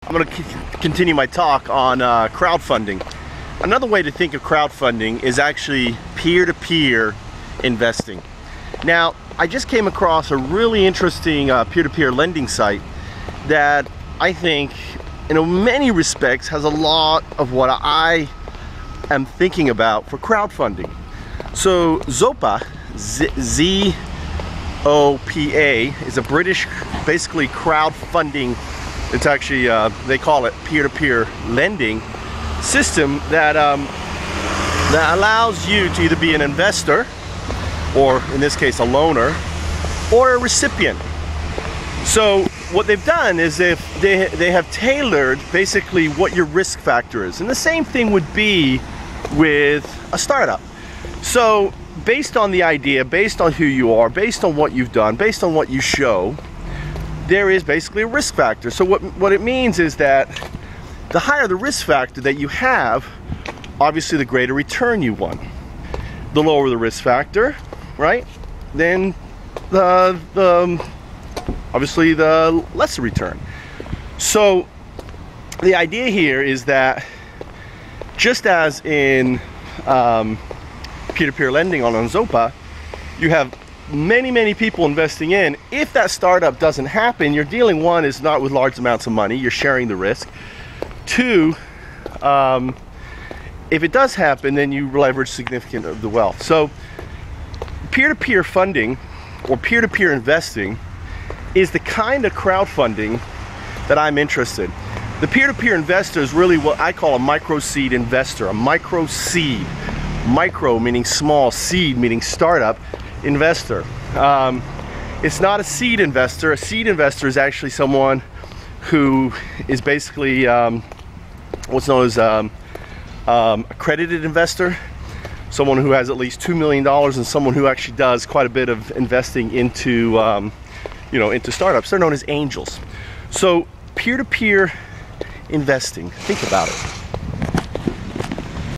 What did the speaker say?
I'm going to continue my talk on crowdfunding. Another way to think of crowdfunding is actually peer-to-peer investing. Now, I just came across a really interesting peer-to-peer lending site that I think, in many respects, has a lot of what I am thinking about for crowdfunding. So Zopa, Z-O-P-A, is a British, basically crowdfunding. It's actually, they call it peer-to-peer lending system that, that allows you to either be an investor, or in this case a loaner, or a recipient. So what they've done is they have tailored basically what your risk factor is. And the same thing would be with a startup. So based on the idea, based on who you are, based on what you've done, based on what you show, there is basically a risk factor. So what it means is that the higher the risk factor that you have, obviously the greater return you want. The lower the risk factor, right, then obviously the lesser return. So the idea here is that just as in peer-to-peer lending on Zopa, you have many people investing in. If that startup doesn't happen, you're dealing, one, is not with large amounts of money, you're sharing the risk. Two, if it does happen, then you leverage significant of the wealth. So peer-to-peer funding or peer-to-peer investing is the kind of crowdfunding that I'm interested in. The peer-to-peer investor is really what I call a micro-seed investor, a micro-seed. Micro meaning small, seed meaning startup investor. It's not a seed investor. A seed investor is actually someone who is basically what's known as accredited investor, someone who has at least $2 million, and someone who actually does quite a bit of investing into into startups. They're known as angels. So peer-to-peer investing, think about it.